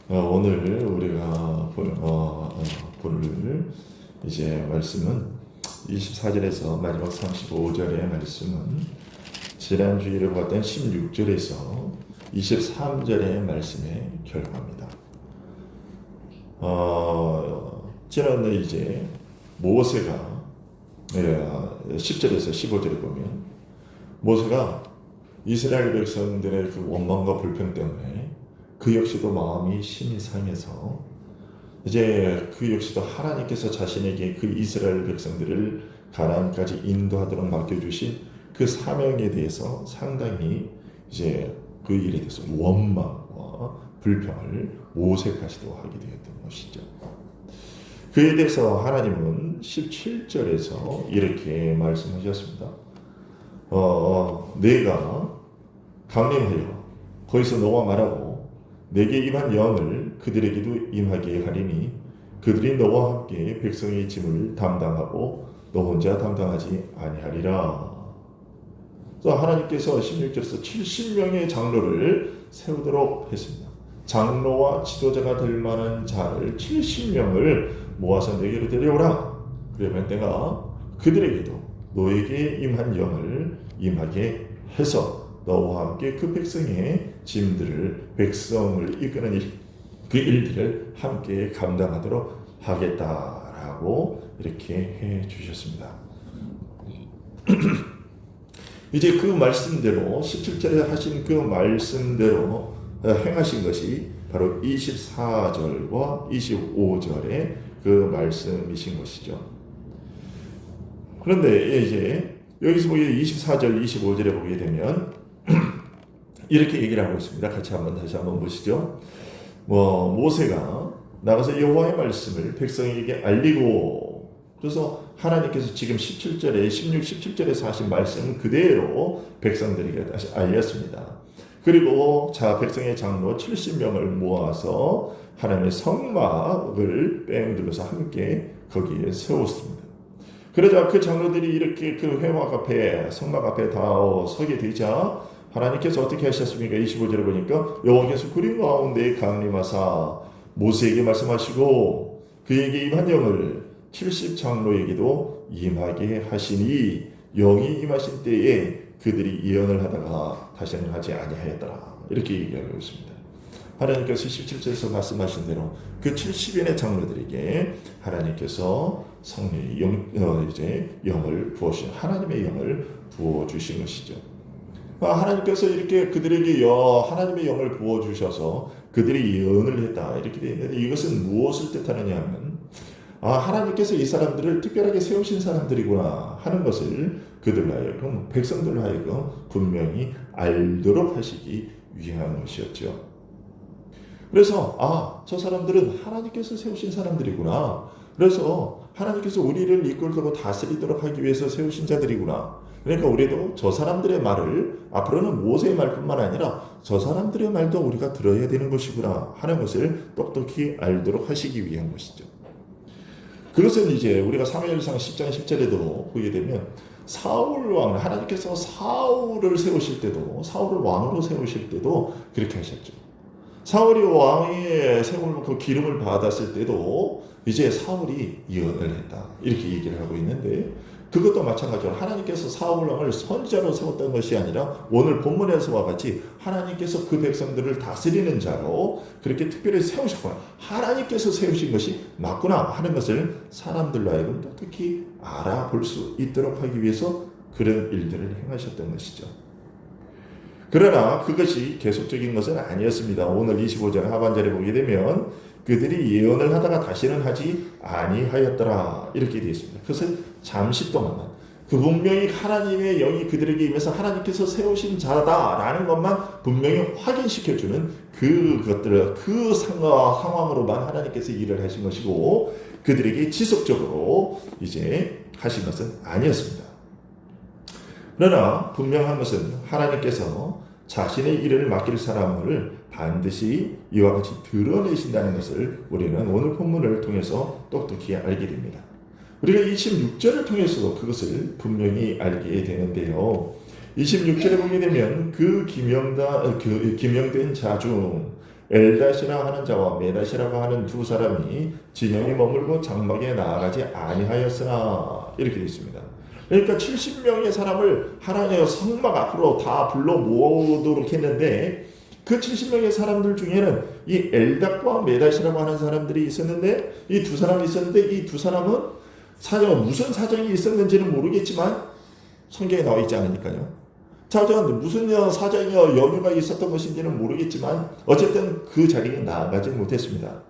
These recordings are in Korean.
오늘 우리가 볼 이제 말씀은 24절에서 마지막 35절의 말씀은 지난 주일에 봤던 16절에서 23절의 말씀의 결과입니다. 지난해 이제 모세가 10절에서 15절에 보면 모세가 이스라엘 백성들의 그 원망과 불평 때문에 그 역시도 마음이 심히 상해서 이제 그 역시도 하나님께서 자신에게 그 이스라엘 백성들을 가나안까지 인도하도록 맡겨주신 그 사명에 대해서 상당히 이제 그 일에 대해서 원망과 불평을 모세까지도 하게 되었던 것이죠. 그에 대해서 하나님은 17절에서 이렇게 말씀하셨습니다. 내가 강림하여 거기서 너와 말하고 내게 임한 영을 그들에게도 임하게 하리니 그들이 너와 함께 백성의 짐을 담당하고 너 혼자 담당하지 아니하리라. 그래서 하나님께서 16절에서 70명의 장로를 세우도록 했습니다. 장로와 지도자가 될 만한 자를 70명을 모아서 내게로 데려오라. 그러면 내가 그들에게도 너에게 임한 영을 임하게 해서 너와 함께 그 백성의 짐들을 백성을 이끄는 그 일들을 함께 감당하도록 하겠다라고 이렇게 해 주셨습니다. 이제 그 말씀대로 17절에 하신 그 말씀대로 행하신 것이 바로 24절과 25절의 그 말씀이신 것이죠. 그런데 이제 여기서 보게 24절, 25절에 보게 되면 이렇게 얘기를 하고 있습니다. 같이 다시 한번 보시죠. 모세가 나가서 여호와의 말씀을 백성에게 알리고, 그래서 하나님께서 지금 17절에 16, 17절에서 하신 말씀 그대로 백성들에게 다시 알렸습니다. 그리고 백성의 장로 70명을 모아서 하나님의 성막을 빼앗들어서 함께 거기에 세웠습니다. 그러자 그 장로들이 이렇게 그 회막 앞에, 성막 앞에 다 서게 되자 하나님께서 어떻게 하셨습니까? 25절에 보니까 여호와께서 구름 가운데 강림하사 모세에게 말씀하시고 그에게 임한 영을 70장로에게도 임하게 하시니 영이 임하신 때에 그들이 예언을 하다가 다시는 하지 아니하였더라. 이렇게 얘기하고 있습니다. 하나님께서 17절에서 말씀하신 대로 그 70인의 장로들에게 하나님께서 성령의 영을 부어주신 하나님의 영을 부어주신 것이죠. 하나님께서 이렇게 그들에게 하나님의 영을 부어주셔서 그들이 예언을 했다 이렇게 되어 있는데 이것은 무엇을 뜻하느냐 하면 하나님께서 이 사람들을 특별하게 세우신 사람들이구나 하는 것을 그들로 하여금 백성들로 하여금 분명히 알도록 하시기 위한 것이었죠. 그래서 저 사람들은 하나님께서 세우신 사람들이구나. 그래서 하나님께서 우리를 이끌고 다스리도록 하기 위해서 세우신 자들이구나. 그러니까 우리도 저 사람들의 말을 앞으로는 모세의 말뿐만 아니라 저 사람들의 말도 우리가 들어야 되는 것이구나 하는 것을 똑똑히 알도록 하시기 위한 것이죠. 그것은 이제 우리가 사무엘상 10장 10절에도 보게 되면 사울 왕, 하나님께서 사울을 세우실 때도, 사울을 왕으로 세우실 때도 그렇게 하셨죠. 사울이 왕의 세울 그 기름을 받았을 때도 이제 사울이 예언을 했다 이렇게 얘기를 하고 있는데 그것도 마찬가지로 하나님께서 사울 왕을 선지자로 세웠던 것이 아니라 오늘 본문에서와 같이 하나님께서 그 백성들을 다스리는 자로 그렇게 특별히 세우셨구나, 하나님께서 세우신 것이 맞구나 하는 것을 사람들로 하여금 똑똑히 알아볼 수 있도록 하기 위해서 그런 일들을 행하셨던 것이죠. 그러나 그것이 계속적인 것은 아니었습니다. 오늘 25절 하반절에 보게 되면 그들이 예언을 하다가 다시는 하지 아니하였더라 이렇게 되어 있습니다. 그것은 잠시 동안만 그 분명히 하나님의 영이 그들에게 임해서 하나님께서 세우신 자다라는 것만 분명히 확인시켜주는 그것들을 그 상황으로만 하나님께서 일을 하신 것이고 그들에게 지속적으로 이제 하신 것은 아니었습니다. 그러나 분명한 것은 하나님께서 자신의 일을 맡길 사람을 반드시 이와 같이 드러내신다는 것을 우리는 오늘 본문을 통해서 똑똑히 알게 됩니다. 우리가 26절을 통해서도 그것을 분명히 알게 되는데요. 26절에 보게 되면 그 기명된 자 중 엘닷이라 하는 자와 메닷이라고 하는 두 사람이 진영에 머물고 장막에 나아가지 아니하였으나 이렇게 되어 있습니다. 그러니까 70명의 사람을 하나님의 성막 앞으로 다 불러 모으도록 했는데 그 70명의 사람들 중에는 이 엘닷과 메닷이라고 하는 사람들이 있었는데 이 두 사람이 있었는데 이 두 사람은 무슨 사정이 있었는지는 모르겠지만 성경에 나와 있지 않으니까요. 자전 무슨 사정이나 연유가 있었던 것인지는 모르겠지만 어쨌든 그 자리에 나아가지 못했습니다.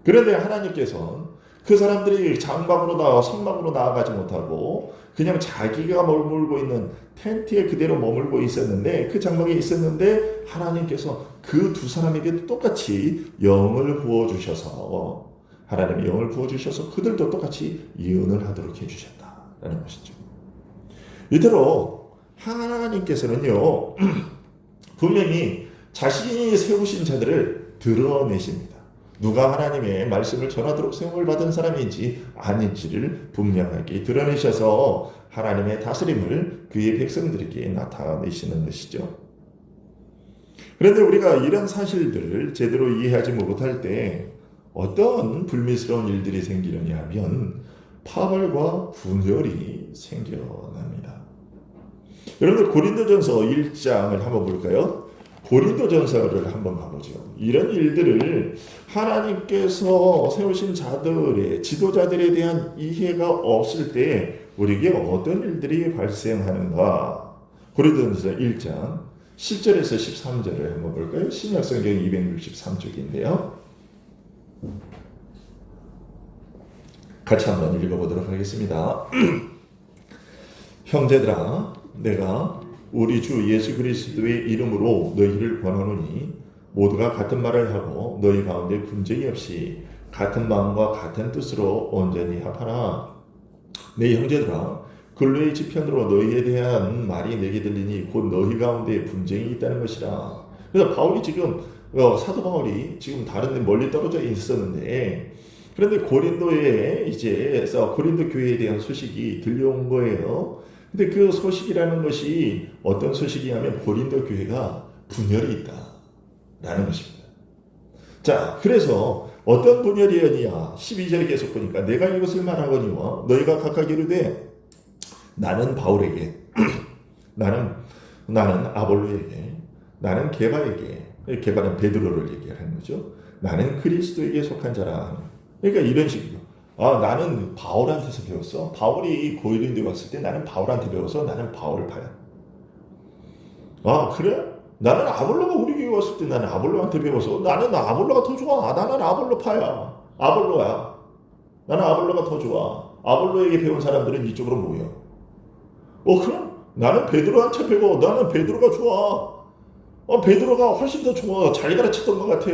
그런데 하나님께서는 그 사람들이 장막으로 성막으로 나아가지 못하고 그냥 자기가 머물고 있는 텐트에 그대로 머물고 있었는데 그 장막에 있었는데 하나님께서 그 두 사람에게도 똑같이 영을 부어주셔서 하나님의 영을 부어주셔서 그들도 똑같이 예언을 하도록 해주셨다라는 것이죠. 이대로 하나님께서는요 분명히 자신이 세우신 자들을 드러내십니다. 누가 하나님의 말씀을 전하도록 세움을 받은 사람인지 아닌지를 분명하게 드러내셔서 하나님의 다스림을 그의 백성들에게 나타내시는 것이죠. 그런데 우리가 이런 사실들을 제대로 이해하지 못할 때 어떤 불미스러운 일들이 생기느냐 하면 파벌과 분열이 생겨납니다. 여러분들 고린도전서 1장을 한번 볼까요? 고린도전서를 한번 가보죠. 이런 일들을 하나님께서 세우신 자들의 지도자들에 대한 이해가 없을 때 우리에게 어떤 일들이 발생하는가? 고린도전서 1장 10절에서 13절을 한번 볼까요? 신약성경 263쪽인데요. 같이 한번 읽어보도록 하겠습니다. 형제들아, 내가 우리 주 예수 그리스도의 이름으로 너희를 권하노니 모두가 같은 말을 하고 너희 가운데 분쟁이 없이 같은 마음과 같은 뜻으로 온전히 합하라. 내 형제들아, 근로의 지편으로 너희에 대한 말이 내게 들리니 곧 너희 가운데 분쟁이 있다는 것이라. 그래서 바울이 지금 사도 바울이 지금 다른 데 멀리 떨어져 있었는데 그런데 고린도에 고린도 교회에 대한 소식이 들려온 거예요. 근데 그 소식이라는 것이 어떤 소식이냐면 고린도 교회가 분열이 있다라는 것입니다. 자, 그래서 어떤 분열이었냐? 12절에 계속 보니까 내가 이것을 말하거니와 너희가 각각 이르되 나는 바울에게 나는 아볼로에게 나는 게바에게 게바는 베드로를 얘기하는 거죠. 나는 그리스도에게 속한 자라. 그러니까 이런 식이죠. 나는 바울한테서 배웠어. 바울이 고린도에 왔을 때 나는 바울한테 배워서 나는 바울파야. 그래? 나는 아볼로가 우리 교회 왔을 때 나는 아볼로한테 배워서 나는 아볼로가 더 좋아. 나는 아볼로파야. 아볼로야. 나는 아볼로가 더 좋아. 아볼로에게 배운 사람들은 이쪽으로 모여. 그럼 나는 베드로한테 배워. 나는 베드로가 좋아. 베드로가 훨씬 더 좋아. 잘 가르쳤던 것 같아.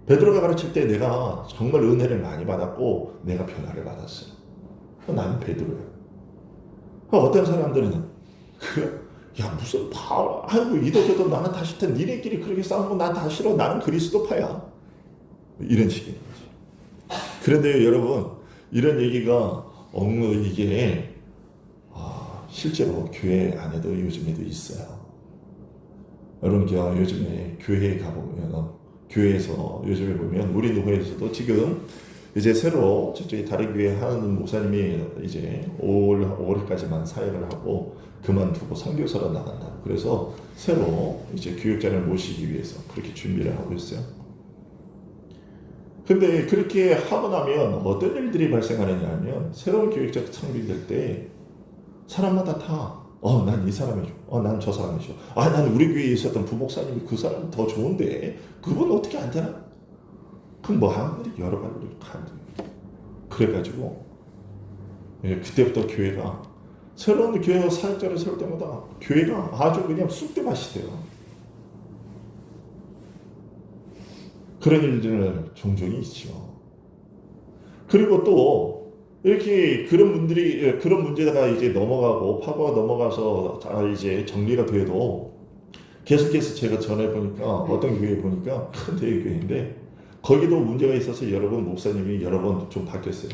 베드로가 가르칠 때 내가 정말 은혜를 많이 받았고 내가 변화를 받았어요. 나는 베드로야. 어떤 사람들은 무슨 바울, 아이고 이도저도 나는 다 싫다. 니네끼리 그렇게 싸우고 난 다 싫어. 나는 그리스도파야. 이런 식인 거지. 그런데 여러분 이런 얘기가 이게 실제로 교회 안에도 요즘에도 있어요. 여러분 요즘에 교회에 가보면 교회에서 요즘에 보면 우리 노회에서도 지금 이제 새로 저쪽에 다른 교회 하는 목사님이 이제 5월까지만 사역을 하고 그만두고 선교사로 나간다. 그래서 새로 이제 교육자를 모시기 위해서 그렇게 준비를 하고 있어요. 근데 그렇게 하고 나면 어떤 일들이 발생하느냐 하면 새로운 교육자가 창립될 때 사람마다 다 난 이 사람이 좋아. 난 저 사람이 좋아. 난 우리 교회에 있었던 부목사님이 그 사람 더 좋은데 그분 어떻게 안 되나? 그럼 하나들이 여러 가지로 가는. 그래가지고 그때부터 교회가 새로운 교회 사역자를 세울 때마다 교회가 아주 그냥 쑥대밭이 돼요. 그런 일들은 종종 있죠. 그리고 또 이렇게 그런 문제가 이제 넘어가고 파고가 넘어가서 이제 정리가 돼도 계속해서 제가 전에 보니까 어떤 교회 보니까 큰 대교회인데 거기도 문제가 있어서 여러 번 목사님이 여러 번 좀 바뀌었어요.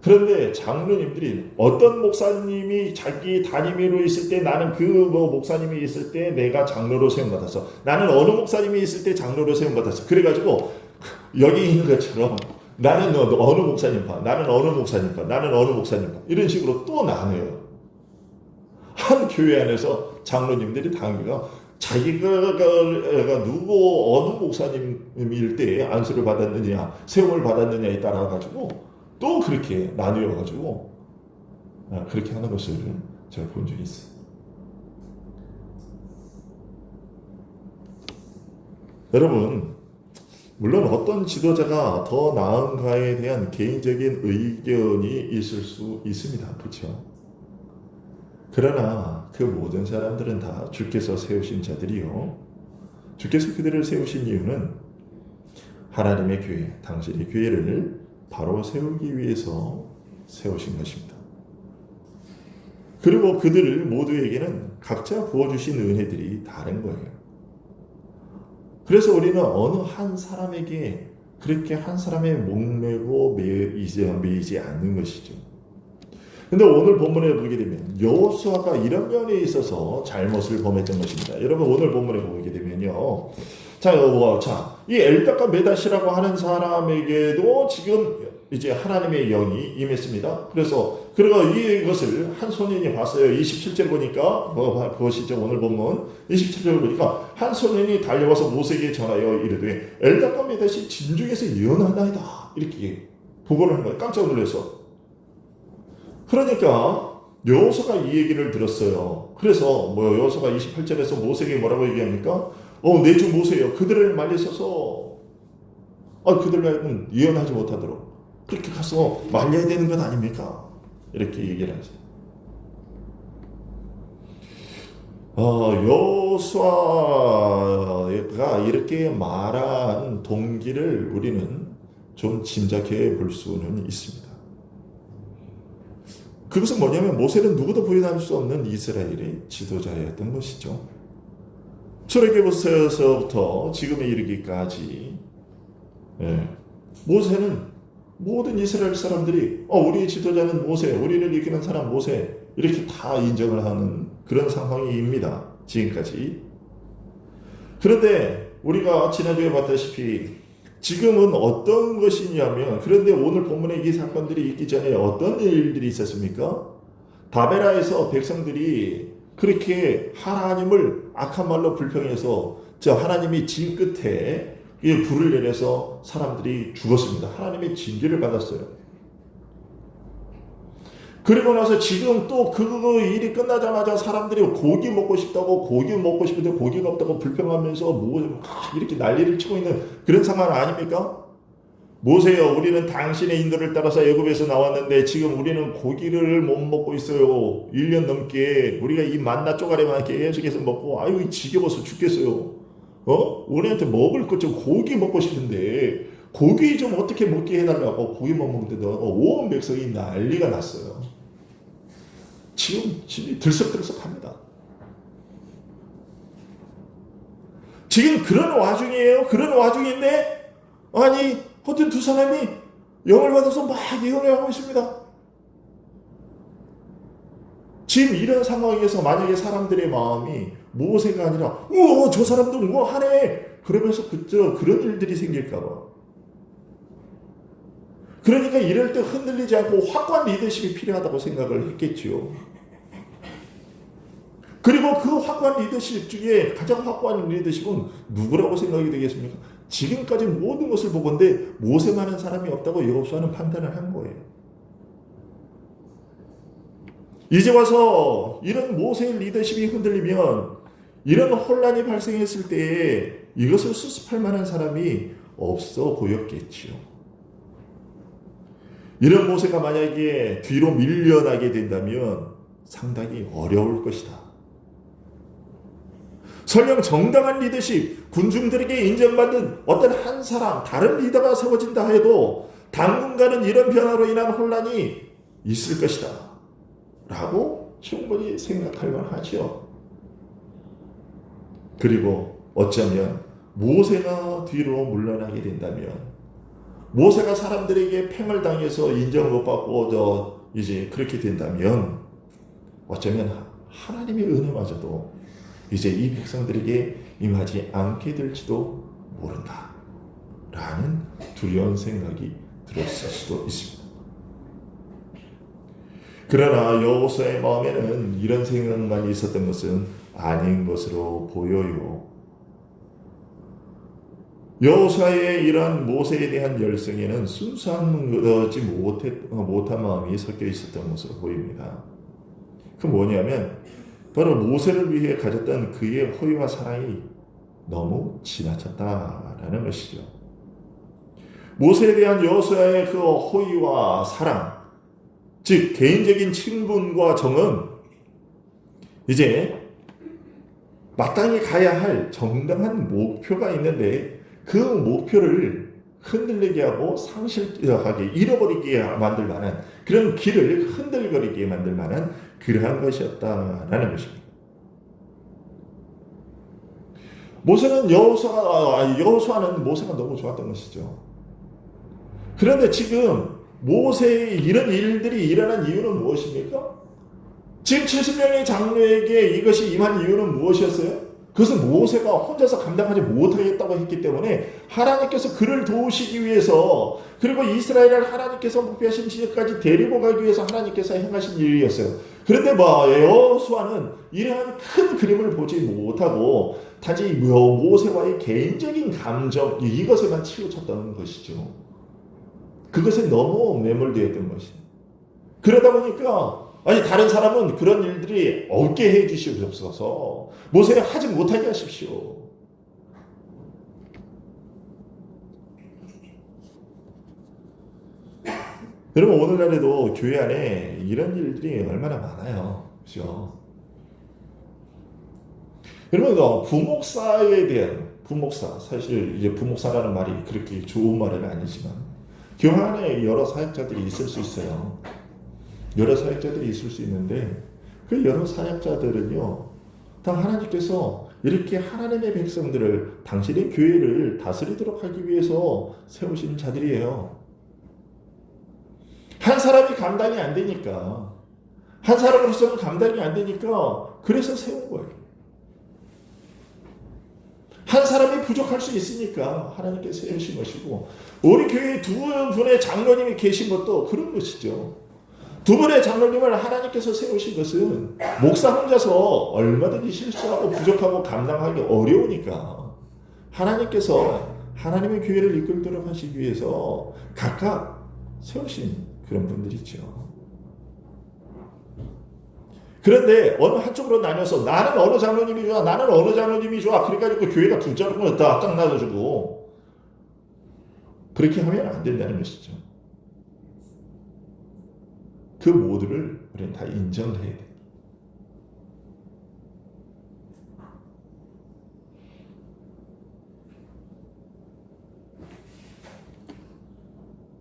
그런데 장로님들이 어떤 목사님이 자기 담임으로 있을 때 나는 그 목사님이 있을 때 내가 장로로 세움받았어. 나는 어느 목사님이 있을 때 장로로 세움받았어. 그래가지고 여기 있는 것처럼 나는 어느 목사님 파, 나는 어느 목사님 파, 나는 어느 목사님 파 이런 식으로 또 나눠요. 한 교회 안에서 장로님들이 당기가 자기가 누구 어느 목사님일 때 안수를 받았느냐 세움을 받았느냐에 따라 가지고 또 그렇게 나누어 가지고 그렇게 하는 것을 제가 본 적이 있어요. 여러분 물론 어떤 지도자가 더 나은가에 대한 개인적인 의견이 있을 수 있습니다. 그렇죠? 그러나 그 모든 사람들은 다 주께서 세우신 자들이요. 주께서 그들을 세우신 이유는 하나님의 교회, 당신의 교회를 바로 세우기 위해서 세우신 것입니다. 그리고 그들 모두에게는 각자 부어주신 은혜들이 다른 거예요. 그래서 우리는 어느 한 사람에게 그렇게 한 사람의 목매고 매이지 않는 것이죠. 근데 오늘 본문에 보게 되면 여호수아가 이런 면에 있어서 잘못을 범했던 것입니다. 여러분 오늘 본문에 보게 되면요. 이 엘다카 메다시라고 하는 사람에게도 지금 이제 하나님의 영이 임했습니다. 그래서 그가 이것을 한 소년이 봤어요. 27절 보니까 보시죠. 오늘 본문 27절 보니까 한 소년이 달려와서 모세에게 전하여 이르되 엘다카 메다시 진중에서 예언하나이다. 이렇게 보고를 하는 거예요. 깜짝 놀라서. 그러니까 여호수아가 이 얘기를 들었어요. 그래서 여호수아가 28절에서 모세에게 뭐라고 얘기합니까? 내 주 모세여 그들을 말리소서. 그들과 예언하지 못하도록 그렇게 가서 말려야 되는 것 아닙니까? 이렇게 얘기를 하죠. 여호수아가 이렇게 말한 동기를 우리는 좀 짐작해 볼 수는 있습니다. 그것은 뭐냐면 모세는 누구도 부인할 수 없는 이스라엘의 지도자였던 것이죠. 출애굽에서부터 지금에 이르기까지 모세는 모든 이스라엘 사람들이 우리의 지도자는 모세, 우리를 이끄는 사람 모세 이렇게 다 인정을 하는 그런 상황입니다. 지금까지. 그런데 우리가 지난주에 봤다시피 지금은 어떤 것이냐면 그런데 오늘 본문에 이 사건들이 있기 전에 어떤 일들이 있었습니까? 다베라에서 백성들이 그렇게 하나님을 악한 말로 불평해서 하나님이 진 끝에 불을 내려서 사람들이 죽었습니다. 하나님의 징계를 받았어요. 그리고 나서 지금 또 그 일이 끝나자마자 사람들이 고기 먹고 싶다고 고기 먹고 싶은데 고기가 없다고 불평하면서 이렇게 난리를 치고 있는 그런 상황 아닙니까? 모세여 우리는 당신의 인도를 따라서 애굽에서 나왔는데 지금 우리는 고기를 못 먹고 있어요. 1년 넘게 우리가 이 만나 쪼가리만 계속해서 먹고 지겨워서 죽겠어요. 우리한테 먹을 것 좀 고기 먹고 싶은데 고기 좀 어떻게 먹게 해달라고 고기 못 먹는데도 온 백성이 난리가 났어요. 지금 들썩들썩합니다. 지금 그런 와중이에요. 그런 와중인데 어떤 두 사람이 영을 받아서 막 예언을 하고 있습니다. 지금 이런 상황에서 만약에 사람들의 마음이 모세가 아니라 저 사람들 하네 그러면서 그런 일들이 생길까봐. 그러니까 이럴 때 흔들리지 않고 확고한 리더십이 필요하다고 생각을 했겠지요. 그리고 그 확고한 리더십 중에 가장 확고한 리더십은 누구라고 생각이 되겠습니까? 지금까지 모든 것을 보건대 모세만한 사람이 없다고 여호수아는 판단을 한 거예요. 이제 와서 이런 모세의 리더십이 흔들리면 이런 혼란이 발생했을 때에 이것을 수습할 만한 사람이 없어 보였겠지요. 이런 모세가 만약에 뒤로 밀려나게 된다면 상당히 어려울 것이다. 설령 정당한 리더십, 군중들에게 인정받는 어떤 한 사람, 다른 리더가 세워진다 해도 당분간은 이런 변화로 인한 혼란이 있을 것이다. 라고 충분히 생각할 만하죠. 그리고 어쩌면 모세가 뒤로 물러나게 된다면 모세가 사람들에게 팽을 당해서 인정을 못 받고 이제 그렇게 된다면 어쩌면 하나님의 은혜마저도 이제 이 백성들에게 임하지 않게 될지도 모른다 라는 두려운 생각이 들었을 수도 있습니다. 그러나 여호수아의 마음에는 이런 생각만 있었던 것은 아닌 것으로 보여요. 여호수아의 이러한 모세에 대한 열성에는 순수하지 못한 마음이 섞여 있었던 것으로 보입니다. 그 뭐냐면 바로 모세를 위해 가졌던 그의 허위와 사랑이 너무 지나쳤다라는 것이죠. 모세에 대한 여호수아의 그 허위와 사랑, 즉 개인적인 친분과 정은 이제 마땅히 가야 할 정당한 목표가 있는데 그 목표를 흔들리게 하고 상실하게 잃어버리게 만들 만한 그런 길을 흔들거리게 만들 만한 그러한 것이었다라는 것입니다. 여호수아는 모세가 너무 좋았던 것이죠. 그런데 지금 모세의 이런 일들이 일어난 이유는 무엇입니까? 지금 70명의 장로에게 이것이 임한 이유는 무엇이었어요? 그것은 모세가 혼자서 감당하지 못하겠다고 했기 때문에 하나님께서 그를 도우시기 위해서 그리고 이스라엘을 하나님께서 목표하신 지역까지 데리고 가기 위해서 하나님께서 행하신 일이었어요. 그런데 여호수아는 이러한 큰 그림을 보지 못하고 단지 모세와의 개인적인 감정 이것에만 치우쳤던 것이죠. 그것에 너무 매몰되었던 것이죠. 그러다 보니까 다른 사람은 그런 일들이 없게 해 주시옵소서. 모세가 하지 못하게 하십시오. 여러분 오늘날에도 교회 안에 이런 일들이 얼마나 많아요. 그렇죠? 여러분 부목사에 대한 부목사 사실 이제 부목사라는 말이 그렇게 좋은 말은 아니지만 교회 안에 여러 사역자들이 있을 수 있어요. 여러 사역자들이 있을 수 있는데 그 여러 사역자들은요 다 하나님께서 이렇게 하나님의 백성들을 당신의 교회를 다스리도록 하기 위해서 세우신 자들이에요. 한 사람이 감당이 안 되니까 한 사람으로서는 감당이 안 되니까 그래서 세운 거예요. 한 사람이 부족할 수 있으니까 하나님께서 세우신 것이고 우리 교회에 두 분의 장로님이 계신 것도 그런 것이죠. 두 분의 장로님을 하나님께서 세우신 것은 목사 혼자서 얼마든지 실수하고 부족하고 감당하기 어려우니까 하나님께서 하나님의 교회를 이끌도록 하시기 위해서 각각 세우신 그런 분들이죠. 그런데 어느 한쪽으로 나뉘어서 나는 어느 장로님이 좋아, 나는 어느 장로님이 좋아. 그래가지고 교회가 두 자로 다 딱 나눠주고 그렇게 하면 안 된다는 것이죠. 그 모두를 우리는 다 인정해야 돼.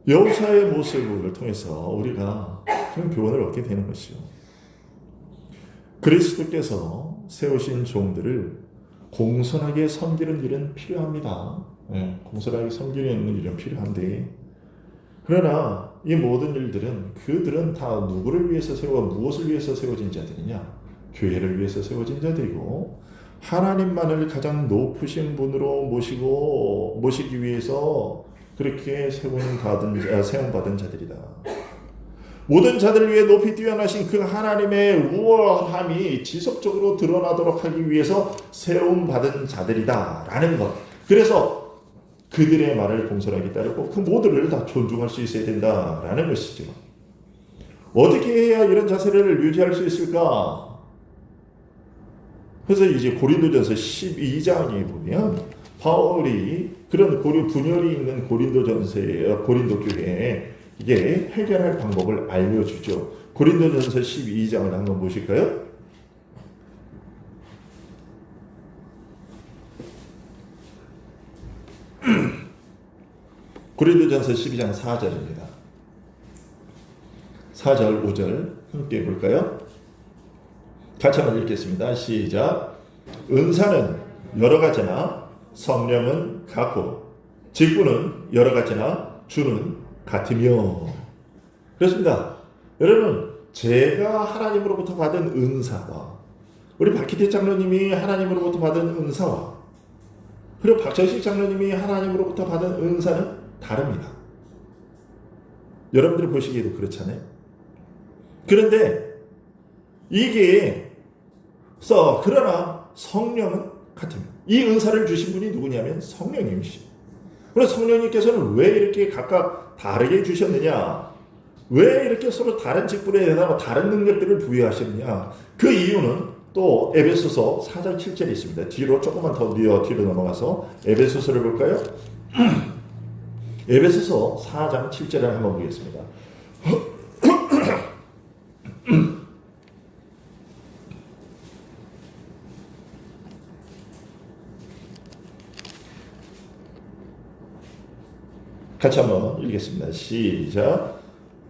여호수아의 모습을 통해서 우리가 그런 교훈을 얻게 되는 것이죠. 그리스도께서 세우신 종들을 공손하게 섬기는 일은 필요합니다. 공손하게 섬기는 일은 필요한데 그러나 이 모든 일들은 그들은 다 누구를 위해서 무엇을 위해서 세워진 자들이냐? 교회를 위해서 세워진 자들이고 하나님만을 가장 높으신 분으로 모시기 위해서 그렇게 세움받은 자들이다. 모든 자들을 위해 높이 뛰어나신 그 하나님의 우월함이 지속적으로 드러나도록 하기 위해서 세움받은 자들이다 라는 것. 그래서 그들의 말을 공손하게 따르고 그 모두를 다 존중할 수 있어야 된다라는 것이죠. 어떻게 해야 이런 자세를 유지할 수 있을까? 그래서 이제 고린도전서 12장에 보면 바울이 그런 분열이 있는 고린도 교회에 이게 해결할 방법을 알려주죠. 고린도전서 12장을 한번 보실까요? 고린도전서 12장 4절입니다. 4절, 5절 함께 볼까요? 같이 한번 읽겠습니다. 시작. 은사는 여러 가지나 성령은 같고 직분은 여러 가지나 주는 같으며. 그렇습니다. 여러분, 제가 하나님으로부터 받은 은사와 우리 박희태 장로님이 하나님으로부터 받은 은사와 그리고 박철식 장로님이 하나님으로부터 받은 은사는 다릅니다. 여러분들이 보시기에도 그렇잖아요. 그런데 이게 그러나 성령은 같습니다. 이 은사를 주신 분이 누구냐면 성령님이시죠. 그래서 성령님께서는 왜 이렇게 각각 다르게 주셨느냐? 왜 이렇게 서로 다른 직분에다가 다른 능력들을 부여하셨느냐? 그 이유는 또 에베소서 4장 7절에 있습니다. 뒤로 조금만 더 뒤로 넘어가서 에베소서를 볼까요? 에베소서 4장 7절을 한번 보겠습니다. 같이 한번 읽겠습니다. 시작.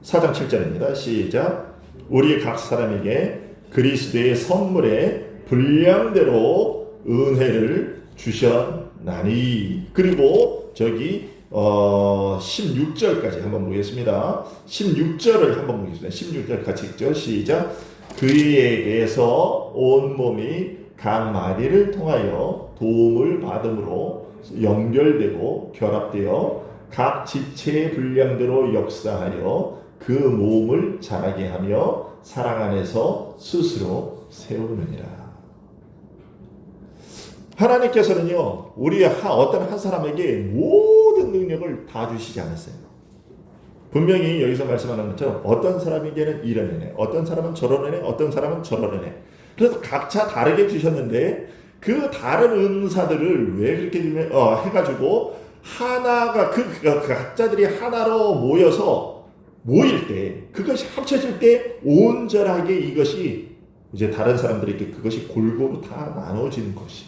4장 7절입니다. 시작. 우리 각 사람에게 그리스도의 선물의 분량대로 은혜를 주셨나니. 그리고 저기 16절까지 한번 보겠습니다. 16절을 한번 보겠습니다. 16절 같이 읽죠. 시작. 그에게서 온몸이 각 마디를 통하여 도움을 받음으로 연결되고 결합되어 각 지체의 분량대로 역사하여 그 몸을 자라게 하며 사랑 안에서 스스로 세우느니라. 하나님께서는요, 우리 어떤 한 사람에게 모든 능력을 다 주시지 않았어요. 분명히 여기서 말씀하는 것처럼 어떤 사람에게는 이런 은혜, 어떤 사람은 저런 은혜, 어떤 사람은 저런 은혜. 그래서 각자 다르게 주셨는데 그 다른 은사들을 왜 그렇게 해가지고 하나가 그 각자들이 하나로 모일 때 그것이 합쳐질 때 온전하게 이것이 이제 다른 사람들에게 그것이 골고루 다 나눠지는 것이.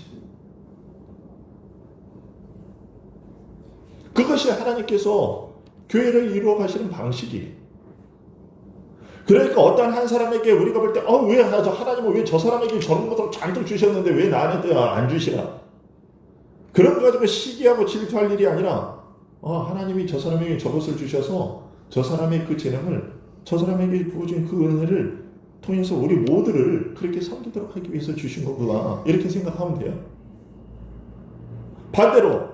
그것이 하나님께서 교회를 이루어 가시는 방식이에요. 그러니까 어떤 한 사람에게 우리가 볼 때 왜 하나님은 왜 저 사람에게 저런 것을 잔뜩 주셨는데 왜 나한테 안 주시나? 그런 거 가지고 시기하고 질투할 일이 아니라 하나님이 저 사람에게 저것을 주셔서 저 사람의 그 재능을 저 사람에게 부어준 그 은혜를 통해서 우리 모두를 그렇게 섬기도록 하기 위해서 주신 거구나, 이렇게 생각하면 돼요. 반대로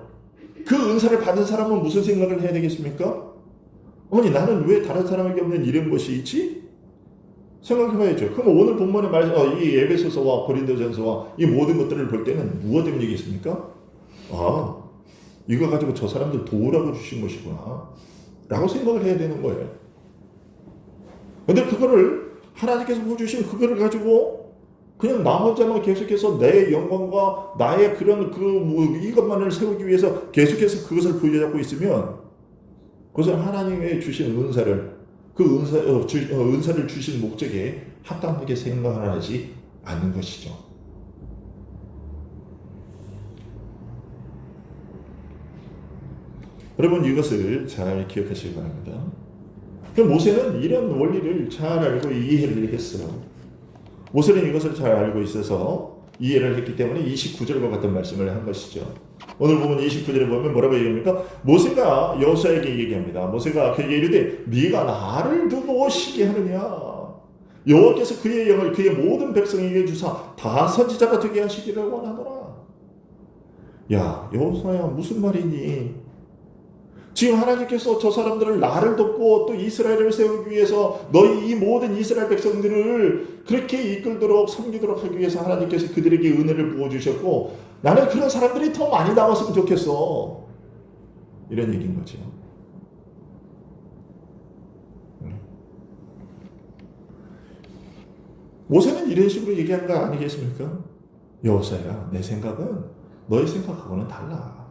그 은사를 받은 사람은 무슨 생각을 해야 되겠습니까? 아니, 나는 왜 다른 사람에게 없는 이런 것이 있지? 생각해봐야죠. 그럼 오늘 본문의 이 에베소서와 고린도전서와 이 모든 것들을 볼 때는 무엇 때문에 얘기했습니까? 이거 가지고 저 사람들 도우라고 주신 것이구나 라고 생각을 해야 되는 거예요. 근데 그거를 하나님께서 주신 그거를 가지고 그냥 나 혼자만 계속해서 내 영광과 나의 그런 이것만을 세우기 위해서 계속해서 그것을 부여잡고 있으면 그것은 하나님의 주신 은사를 은사를 주신 목적에 합당하게 생각하지 않는 것이죠. 여러분, 이것을 잘 기억하시기 바랍니다. 모세는 이런 원리를 잘 알고 이해를 했어요. 모세는 이것을 잘 알고 있어서 이해를 했기 때문에 29절과 같은 말씀을 한 것이죠. 오늘 보면 29절에 보면 뭐라고 얘기합니까? 모세가 여호수아에게 얘기합니다. 모세가 그에게 이르되 네가 나를 두고 쉬게 하느냐? 여호와께서 그의 영을 그의 모든 백성에게 주사 다 선지자가 되게 하시기를 원하노라. 야, 여호수아야, 무슨 말이니? 지금 하나님께서 저 사람들을 나를 돕고 또 이스라엘을 세우기 위해서 너희 이 모든 이스라엘 백성들을 그렇게 이끌도록 섬기도록 하기 위해서 하나님께서 그들에게 은혜를 부어주셨고 나는 그런 사람들이 더 많이 나왔으면 좋겠어. 이런 얘기인 거죠. 모세는 이런 식으로 얘기한 거 아니겠습니까? 여호수아야, 내 생각은 너의 생각하고는 달라.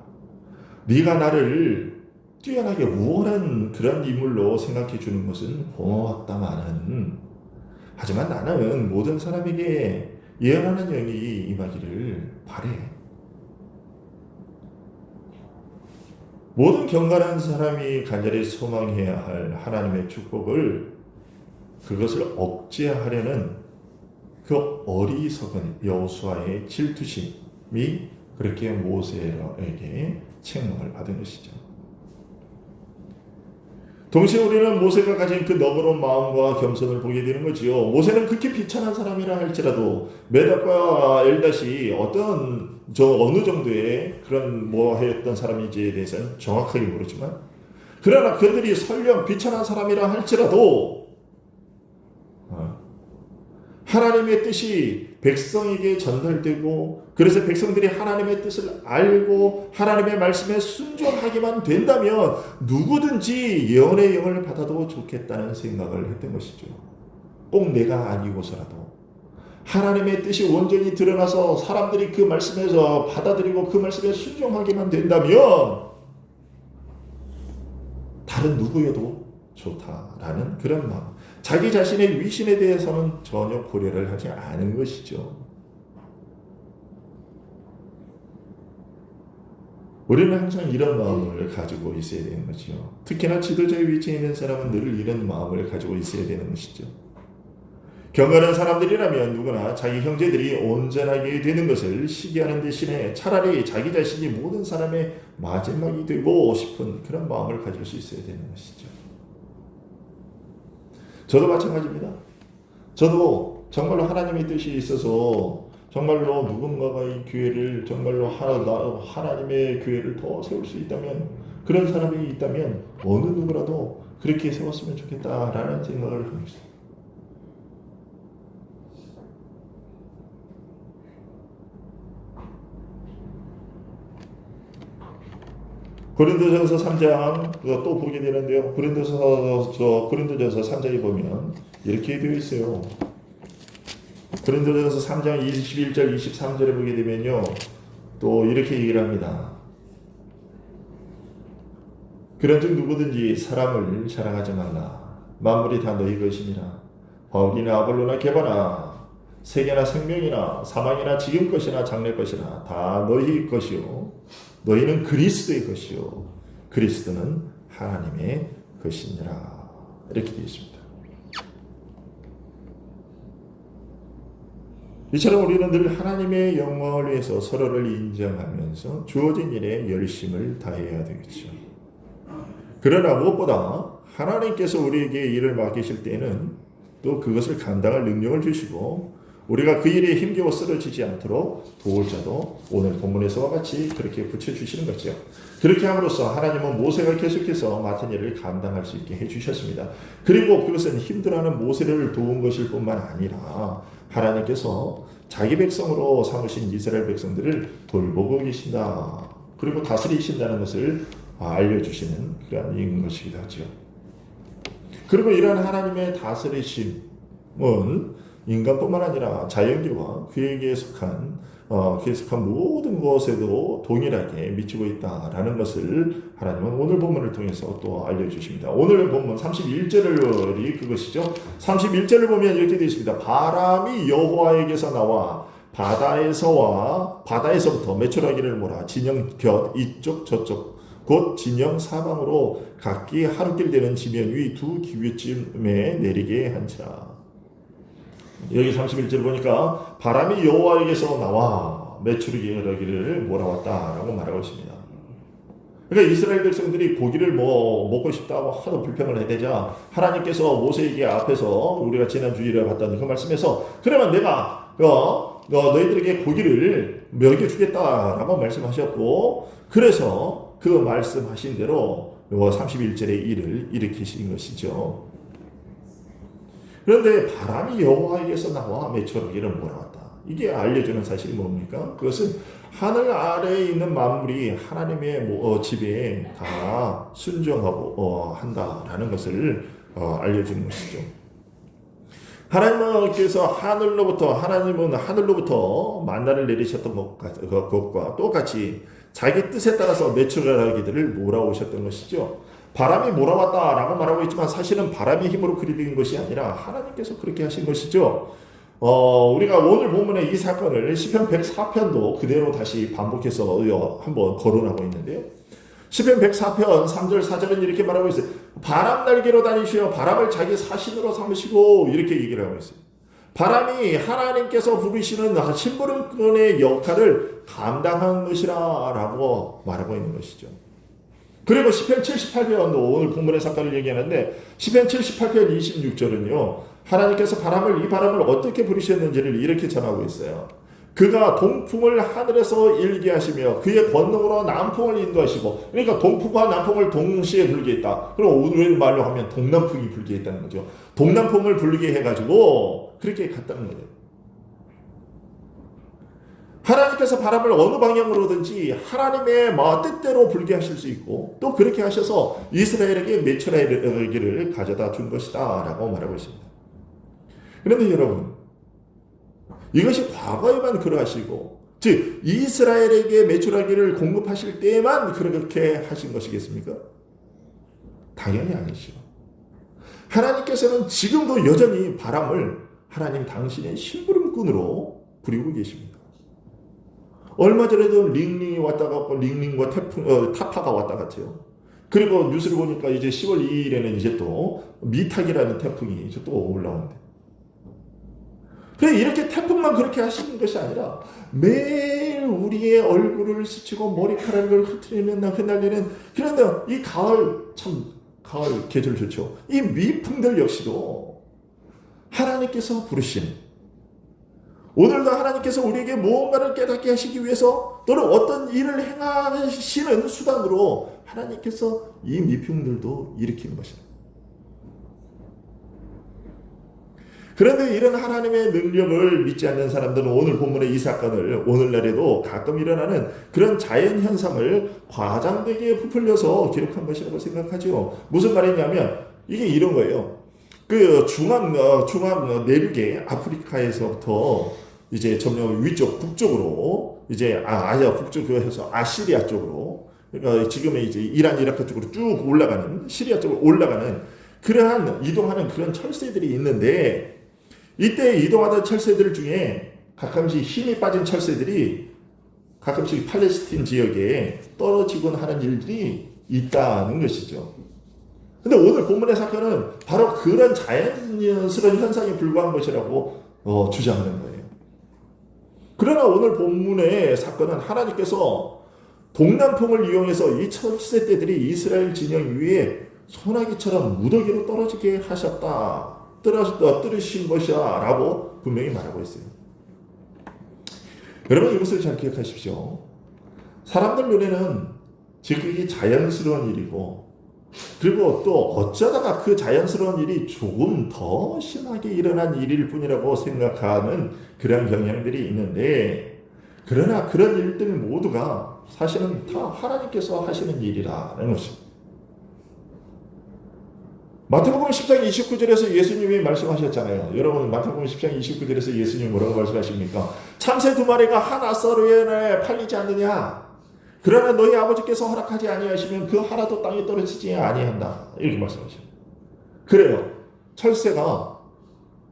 네가 나를 뛰어나게 우월한 그런 인물로 생각해 주는 것은 고마웠다마는, 하지만 나는 모든 사람에게 예언하는 영이 임하기를 바래. 모든 경건한 사람이 간절히 소망해야 할 하나님의 축복을, 그것을 억제하려는 그 어리석은 여호수아의 질투심이 그렇게 모세에게 책망을 받은 것이죠. 동시에 우리는 모세가 가진 그 너그러운 마음과 겸손을 보게 되는 거지요. 모세는 그렇게 비천한 사람이라 할지라도 메답과 엘닷이 어느 정도의 그런 했던 사람인지에 대해서는 정확하게 모르지만, 그러나 그들이 설령 비천한 사람이라 할지라도 하나님의 뜻이 백성에게 전달되고, 그래서 백성들이 하나님의 뜻을 알고 하나님의 말씀에 순종하기만 된다면 누구든지 예언의 영을 받아도 좋겠다는 생각을 했던 것이죠. 꼭 내가 아니고서라도 하나님의 뜻이 온전히 드러나서 사람들이 그 말씀에서 받아들이고 그 말씀에 순종하기만 된다면 다른 누구여도 좋다라는 그런 마음, 자기 자신의 위신에 대해서는 전혀 고려를 하지 않은 것이죠. 우리는 항상 이런 마음을 가지고 있어야 되는 거죠. 특히나 지도자의 위치에 있는 사람은 늘 이런 마음을 가지고 있어야 되는 것이죠. 경건한 사람들이라면 누구나 자기 형제들이 온전하게 되는 것을 시기하는 대신에 차라리 자기 자신이 모든 사람의 마지막이 되고 싶은 그런 마음을 가질 수 있어야 되는 것이죠. 저도 마찬가지입니다. 저도 정말로 하나님의 뜻이 있어서 정말로 누군가가 이 교회를 정말로 하나님의 교회를 더 세울 수 있다면, 그런 사람이 있다면 어느 누구라도 그렇게 세웠으면 좋겠다라는 생각을 합니다. 고린도전서 3장 또 보게 되는데요. 고린도전서 3장에 보면 이렇게 되어 있어요. 고린도전서 3장 21절 23절에 보게 되면요, 또 이렇게 얘기를 합니다. 그런즉 누구든지 사람을 자랑하지 말라. 만물이 다 너희 것이니라. 바울이나 아볼로나 게바나 세계나 생명이나 사망이나 지금 것이나 장래 것이나 다 너희 것이요 너희는 그리스도의 것이요 그리스도는 하나님의 것이니라. 이렇게 되어 있습니다. 이처럼 우리는 늘 하나님의 영광을 위해서 서로를 인정하면서 주어진 일에 열심을 다해야 되겠죠. 그러나 무엇보다 하나님께서 우리에게 일을 맡기실 때에는 또 그것을 감당할 능력을 주시고, 우리가 그 일에 힘겨워 쓰러지지 않도록 도울 자도 오늘 본문에서와 같이 그렇게 붙여주시는 거죠. 그렇게 함으로써 하나님은 모세가 계속해서 맡은 일을 감당할 수 있게 해주셨습니다. 그리고 그것은 힘들어하는 모세를 도운 것일 뿐만 아니라 하나님께서 자기 백성으로 삼으신 이스라엘 백성들을 돌보고 계신다, 그리고 다스리신다는 것을 알려주시는 그런 것이기도 하죠. 그리고 이러한 하나님의 다스리심은 인간뿐만 아니라 자연계와 그에게 속한 모든 것에도 동일하게 미치고 있다라는 것을 하나님은 오늘 본문을 통해서 또 알려주십니다. 오늘 본문 31절이 그것이죠. 31절을 보면 이렇게 되어 있습니다. 바람이 여호와에게서 나와 바다에서부터 메추라기를 몰아 진영 곁 이쪽 저쪽 곧 진영 사방으로 각기 하루길 되는 지면 위 두 기위쯤에 내리게 한지라. 여기 31절 보니까 바람이 여호와에게서 나와 메추라기를 몰아왔다라고 말하고 있습니다. 그러니까 이스라엘 백성들이 고기를 먹고 싶다고 하도 불평을 해대자 하나님께서 모세에게 앞에서 우리가 지난 주일에 봤던 그 말씀에서 그러면 내가 너희들에게 고기를 먹여주겠다라고 말씀하셨고, 그래서 그 말씀하신 대로 31절의 일을 일으키신 것이죠. 그런데 바람이 여호와에게서 나와 메추라기를 몰아왔다. 이게 알려주는 사실이 뭡니까? 그것은 하늘 아래에 있는 만물이 하나님의 지배에 다 순종하고 한다라는 것을 알려주는 것이죠. 하나님께서 하나님은 하늘로부터 만나를 내리셨던 것과 똑같이 자기 뜻에 따라서 메추라기들을 몰아오셨던 것이죠. 바람이 몰아왔다라고 말하고 있지만 사실은 바람의 힘으로 그리 된 것이 아니라 하나님께서 그렇게 하신 것이죠. 우리가 오늘 본문의 이 사건을 시편 104편도 그대로 다시 반복해서 한번 거론하고 있는데요. 시편 104편 3절 4절은 이렇게 말하고 있어요. 바람 날개로 다니시며 바람을 자기 사신으로 삼으시고, 이렇게 얘기를 하고 있어요. 바람이 하나님께서 부르시는 심부름꾼의 역할을 감당한 것이라고 말하고 있는 것이죠. 그리고 시편 78편도 오늘 본문의 사건을 얘기하는데 시편 78편 26절은요. 하나님께서 이 바람을 어떻게 부르셨는지를 이렇게 전하고 있어요. 그가 동풍을 하늘에서 일게 하시며 그의 권능으로 남풍을 인도하시고, 그러니까 동풍과 남풍을 동시에 불게 했다. 그럼 오늘 말로 하면 동남풍이 불게 했다는 거죠. 동남풍을 불게 해가지고 그렇게 갔다는 거예요. 하나님께서 바람을 어느 방향으로든지 하나님의 뜻대로 불게 하실 수 있고, 또 그렇게 하셔서 이스라엘에게 메추라기를 가져다 준 것이다 라고 말하고 있습니다. 그런데 여러분, 이것이 과거에만 그러하시고, 즉 이스라엘에게 메추라기를 공급하실 때에만 그렇게 하신 것이겠습니까? 당연히 아니죠. 하나님께서는 지금도 여전히 바람을 하나님 당신의 심부름꾼으로 부리고 계십니다. 얼마 전에도 링링이 왔다 갔고, 링링과 타파가 왔다 갔죠. 그리고 뉴스를 보니까 이제 10월 2일에는 이제 또 미탁이라는 태풍이 이제 또 올라오는데, 그래, 이렇게 태풍만 그렇게 하시는 것이 아니라 매일 우리의 얼굴을 스치고 머리카락을 흩날리는, 그런데 이 가을 계절 좋죠. 이 미풍들 역시도 하나님께서 부르신, 오늘도 하나님께서 우리에게 무언가를 깨닫게 하시기 위해서 또는 어떤 일을 행하시는 수단으로 하나님께서 이 미풍들도 일으키는 것입니다. 그런데 이런 하나님의 능력을 믿지 않는 사람들은 오늘 본문의 이 사건을 오늘날에도 가끔 일어나는 그런 자연 현상을 과장되게 부풀려서 기록한 것이라고 생각하죠. 무슨 말이냐면 이게 이런 거예요. 그 중앙 내륙의 아프리카에서부터 이제 점령 위쪽 북쪽으로 이제 아시아 북쪽에서 아시리아 쪽으로, 그러니까 지금의 이제 이란 이라크 쪽으로 쭉 올라가는, 시리아 쪽으로 올라가는 그러한 이동하는 그런 철새들이 있는데, 이때 이동하던 철새들 중에 가끔씩 힘이 빠진 철새들이 가끔씩 팔레스틴 지역에 떨어지곤 하는 일들이 있다는 것이죠. 근데 오늘 본문의 사건은 바로 그런 자연스러운 현상에 불과한 것이라고 주장하는 거예요. 그러나 오늘 본문의 사건은 하나님께서 동남풍을 이용해서 이 철새떼들이 이스라엘 진영 위에 소나기처럼 무더기로 떨어지게 하셨다. 떨으신 것이야 라고 분명히 말하고 있어요. 여러분, 이것을 잘 기억하십시오. 사람들 눈에는 즉 이게 자연스러운 일이고, 그리고 또 어쩌다가 그 자연스러운 일이 조금 더 심하게 일어난 일일 뿐이라고 생각하는 그런 경향들이 있는데, 그러나 그런 일들 모두가 사실은 다 하나님께서 하시는 일이라는 것입니다. 마태복음 10장 29절에서 예수님이 말씀하셨잖아요. 여러분, 마태복음 10장 29절에서 예수님이 뭐라고 말씀하십니까? 참새 2마리가 한 아사르에 팔리지 않느냐? 그러나 너희 아버지께서 허락하지 아니하시면 그 하나도 땅에 떨어지지 아니한다. 이렇게 말씀하십니다. 그래요. 철새가,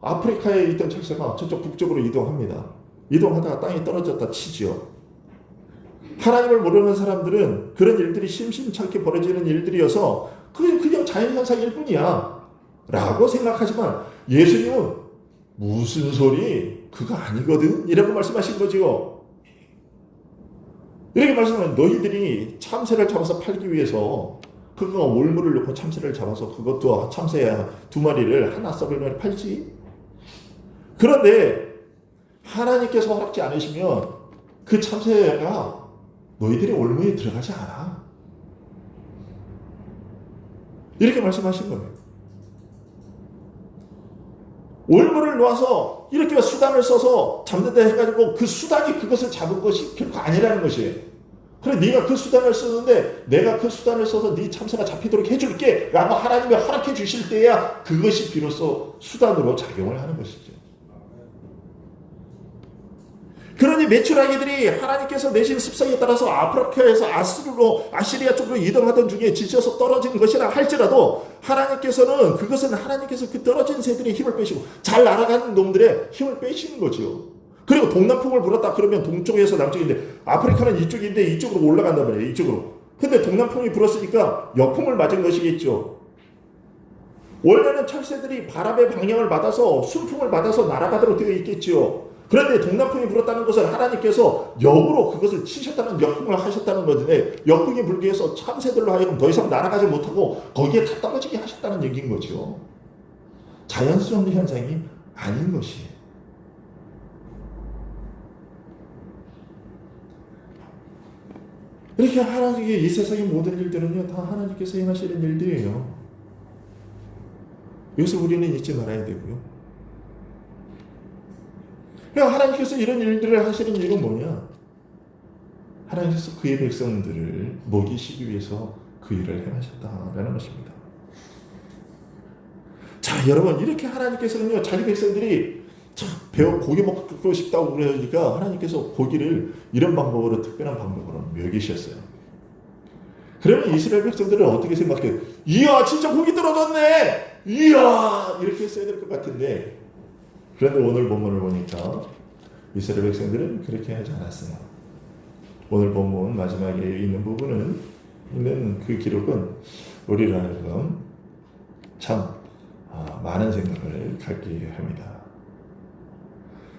아프리카에 있던 철새가 저쪽 북쪽으로 이동합니다. 이동하다가 땅에 떨어졌다 치죠. 하나님을 모르는 사람들은 그런 일들이 심심찮게 벌어지는 일들이어서 그냥 자연현상일 뿐이야 라고 생각하지만, 예수님은 무슨 소리? 그거 아니거든? 이라고 말씀하신 거죠. 이렇게 말씀하면 너희들이 참새를 잡아서 팔기 위해서 그거 올무를 넣고 참새를 잡아서 그것도 참새 2마리를 하나 썩을 팔지. 그런데 하나님께서 허락지 않으시면 그 참새가 너희들의 올무에 들어가지 않아. 이렇게 말씀하신 거예요. 올무를 놓아서 이렇게 수단을 써서 잡는다 해가지고 그 수단이 그것을 잡은 것이 결코 아니라는 것이에요. 그래, 네가 그 수단을 쓰는데 내가 그 수단을 써서 네 참새가 잡히도록 해줄게 라고 하나님이 허락해 주실 때야 그것이 비로소 수단으로 작용을 하는 것이죠. 그러니 메추라기들이 하나님께서 내신 습성에 따라서 아프리카에서 아시리아 쪽으로 이동하던 중에 지쳐서 떨어진 것이라 할지라도, 하나님께서는 그것은 하나님께서 그 떨어진 새들의 힘을 빼시고 잘 날아가는 놈들의 힘을 빼시는 거죠. 그리고 동남풍을 불었다 그러면 동쪽에서 남쪽인데, 아프리카는 이쪽인데 이쪽으로 올라간단 말이에요. 이쪽으로. 근데 동남풍이 불었으니까 역풍을 맞은 것이겠죠. 원래는 철새들이 바람의 방향을 받아서 순풍을 받아서 날아가도록 되어 있겠죠. 그런데 동남풍이 불었다는 것은 하나님께서 역으로 그것을 치셨다는 역풍을 하셨다는 것인데 역풍이 불기 위해서 참새들로 하여금 더 이상 날아가지 못하고 거기에 다 떨어지게 하셨다는 얘기인 거죠. 자연스러운 현상이 아닌 것이에요. 이렇게 하나님께 이 세상의 모든 일들은요 다 하나님께서 행하시는 일들이에요. 여기서 우리는 잊지 말아야 되고요. 그러니까 하나님께서 이런 일들을 하시는 이유는 뭐냐? 하나님께서 그의 백성들을 먹이시기 위해서 그 일을 행하셨다라는 것입니다. 자, 여러분 이렇게 하나님께서는요 자기 백성들이 고기 먹고 싶다고 그러니까 하나님께서 고기를 이런 방법으로 특별한 방법으로 먹이셨어요. 그러면 이스라엘 백성들은 어떻게 생각해요? 이야 진짜 고기 떨어졌네. 이야 이렇게 했어야 될 것 같은데 그런데 오늘 본문을 보니까 이스라엘 백성들은 그렇게 하지 않았어요. 오늘 본문 마지막에 있는 부분은 있는 그 기록은 우리를 하여금 참 많은 생각을 갖게 합니다.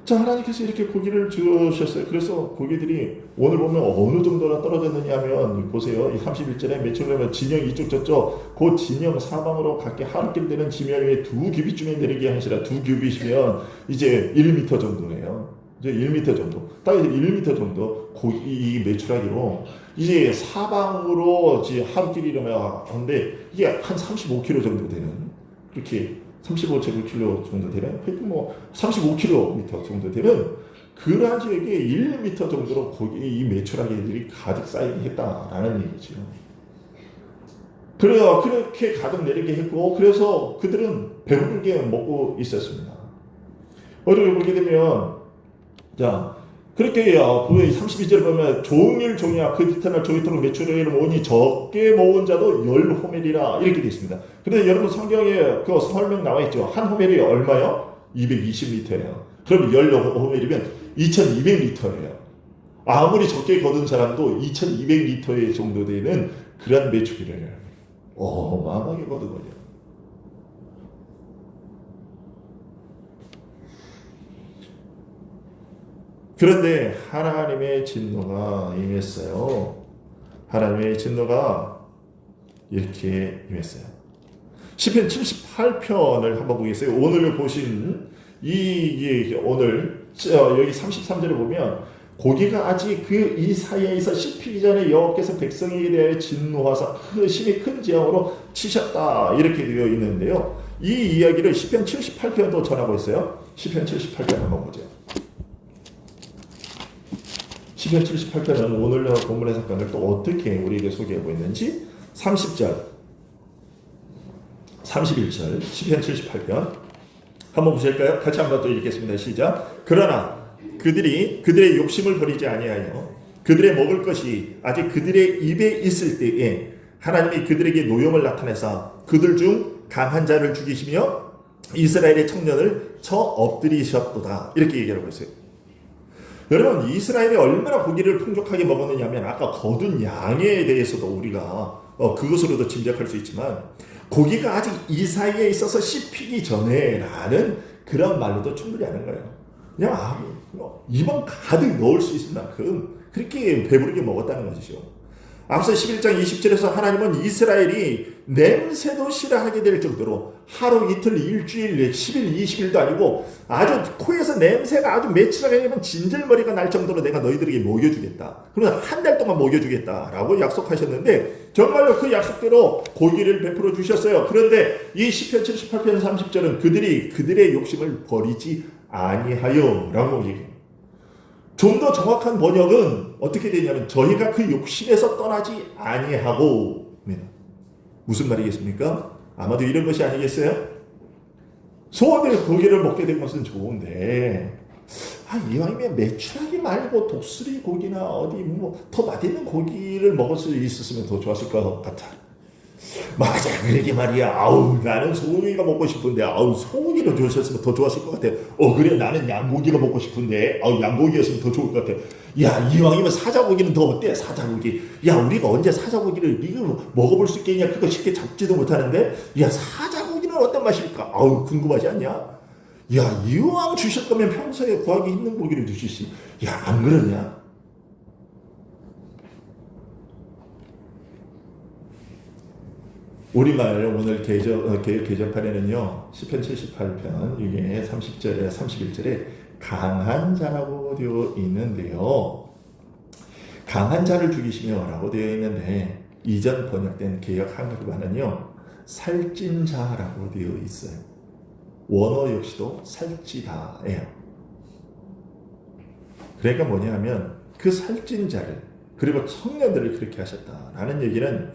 자, 하나님께서 이렇게 고기를 주셨어요. 그래서 고기들이 오늘 보면 어느 정도나 떨어졌느냐 하면 보세요. 이 31절에 매출하면 진영 이쪽 저쪽 그 진영 사방으로 각기 하루길 되는 지면 위에 2규빗쯤에 내리게 하시라. 2규빗이면 이제 1m 정도예요. 이제 1m 정도. 딱 이제 1m 정도 고기 이 매출하기로 이제 사방으로 이제 하루길이 이러면 하는데 이게 한 35km 정도 되는 그렇게 35제곱킬로 정도 되는, 하여튼 뭐 35km 정도 되는 그러한 지역에 1m 정도로 거기 이 메추라기들이 가득 쌓이게 했다라는 얘기죠. 그래요. 그렇게 가득 내리게 했고, 그래서 그들은 배부르게 먹고 있었습니다. 어디를 보게 되면, 자, 그렇게 32절을 보면 종일 종이야 그 이튿날 종이토록 메추라기를 모으니 적게 모은 자도 10호멜이라 이렇게 되어 있습니다. 근데 여러분 성경에 그 설명 나와 있죠. 한 호멜이 얼마요? 220리터예요. 그럼 10호멜이면 2200리터예요. 아무리 적게 거둔 사람도 2200리터의 정도 되는 그런 메추기를 어마어마하게 거두거든요. 그런데 하나님의 진노가 임했어요. 하나님의 진노가 이렇게 임했어요. 시편 78편을 한번 보겠어요. 오늘 보신 오늘 여기 33절에 보면 고기가 아직 그 이 사이에서 씹히기 전에 여호와께서 백성에게 대하여 진노하사 그 심히 큰 재앙으로 치셨다 이렇게 되어 있는데요. 이 이야기를 시편 78편도 전하고 있어요. 시편 78편 한번 보죠. 시편 78편은 오늘 본문의 사건을 또 어떻게 우리에게 소개하고 있는지 30절, 31절 시편 78편 한번 보실까요? 같이 한번 또 읽겠습니다. 시작. 그러나 그들의 욕심을 버리지 아니하여 그들의 먹을 것이 아직 그들의 입에 있을 때에 하나님이 그들에게 노염을 나타내사 그들 중 강한 자를 죽이시며 이스라엘의 청년을 쳐 엎드리셨도다 이렇게 얘기하고 있어요. 여러분 이스라엘이 얼마나 고기를 풍족하게 먹었느냐 하면 아까 거둔 양에 대해서도 우리가 그것으로도 짐작할 수 있지만 고기가 아직 이 사이에 있어서 씹히기 전에 라는 그런 말로도 충분히 하는 거예요. 그냥 입안 가득 넣을 수 있을 만큼 그렇게 배부르게 먹었다는 것이죠. 앞서 11장 20절에서 하나님은 이스라엘이 냄새도 싫어하게 될 정도로 하루 이틀 일주일 10일 20일도 아니고 아주 코에서 냄새가 아주 매칠하게 되면 진절머리가 날 정도로 내가 너희들에게 먹여주겠다. 그러면 한 달 동안 먹여주겠다라고 약속하셨는데 정말로 그 약속대로 고기를 베풀어 주셨어요. 그런데 이 시편 78편 30절은 그들의 욕심을 버리지 아니하여 라고 얘기해요. 좀 더 정확한 번역은 어떻게 되냐면 저희가 그 욕심에서 떠나지 아니하고 무슨 말이겠습니까? 아마도 이런 것이 아니겠어요? 소원의 고기를 먹게 된 것은 좋은데 이왕이면 메추라기 말고 독수리 고기나 어디 더 맛있는 고기를 먹을 수 있었으면 더 좋았을 것 같아. 맞아, 그러게 말이야. 나는 소고기가 먹고 싶은데, 소고기를 주셨으면 더 좋았을 것 같아. 그래, 나는 양고기가 먹고 싶은데, 양고기였으면 더 좋을 것 같아. 야, 이왕이면 사자고기는 더 어때? 사자고기. 야, 우리가 언제 사자고기를 이거 먹어볼 수 있겠냐? 그거 쉽게 잡지도 못하는데, 야, 사자고기는 어떤 맛일까? 궁금하지 않냐? 야, 이왕 주실 거면 평소에 구하기 힘든 고기를 주시지. 야, 안 그러냐? 우리말 오늘 개정판에는요, 시편 78편 이게 30절에 31절에 강한 자라고 되어 있는데요. 강한 자를 죽이시며 라고 되어 있는데 이전 번역된 개역 한글판은요, 살찐 자라고 되어 있어요. 원어 역시도 살찌다예요. 그러니까 뭐냐 하면 그 살찐 자를, 그리고 청년들을 그렇게 하셨다라는 얘기는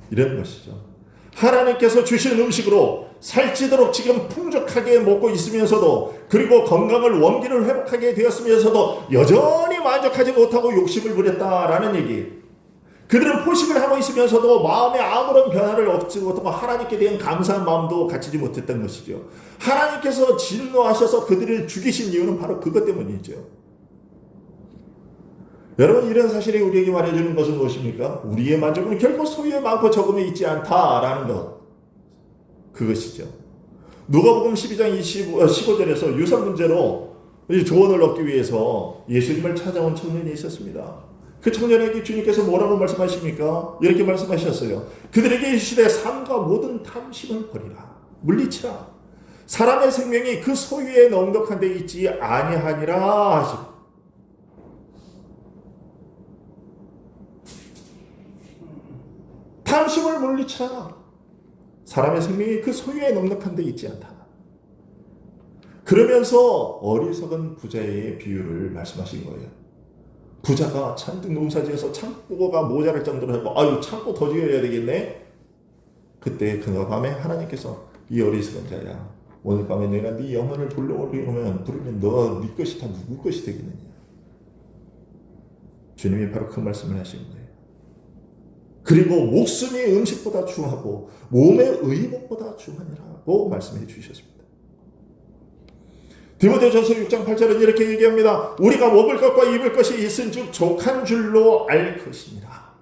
이런 것이죠. 하나님께서 주신 음식으로 살찌도록 지금 풍족하게 먹고 있으면서도, 그리고 건강을 원기를 회복하게 되었으면서도 여전히 만족하지 못하고 욕심을 부렸다라는 얘기. 그들은 포식을 하고 있으면서도 마음에 아무런 변화를 얻지 못하고 하나님께 대한 감사한 마음도 갖추지 못했던 것이죠. 하나님께서 진노하셔서 그들을 죽이신 이유는 바로 그것 때문이죠. 여러분, 이런 사실이 우리에게 말해주는 것은 무엇입니까? 우리의 만족은 결코 소유에 많고 적음에 있지 않다라는 것. 그것이죠. 누가복음 12장 15절에서 유산 문제로 조언을 얻기 위해서 예수님을 찾아온 청년이 있었습니다. 그 청년에게 주님께서 뭐라고 말씀하십니까? 이렇게 말씀하셨어요. 그들에게 이르시되 삶과 모든 탐심을 버리라. 물리치라. 사람의 생명이 그 소유에 넉넉한 데 있지 아니하니라 하시고. 탐심을 물리치라. 사람의 생명이 그 소유에 넉넉한 데 있지 않다. 그러면서 어리석은 부자의 비유를 말씀하신 거예요. 부자가 잔뜩 농사지어서 창고가 모자랄 정도로 하고, 아유, 창고 더 지어야 되겠네? 그때 그 밤에 하나님께서 이 어리석은 자야, 오늘 밤에 내가 네 영혼을 부르면 너 네 것이 다 누구 것이 되겠느냐? 주님이 바로 그 말씀을 하신 거예요. 그리고 목숨이 음식보다 중하고 몸의 의복보다 중하니라고 말씀해 주셨습니다. 디모데전서 6장 8절은 이렇게 얘기합니다. 우리가 먹을 것과 입을 것이 있은즉 족한 줄로 알 것이니라.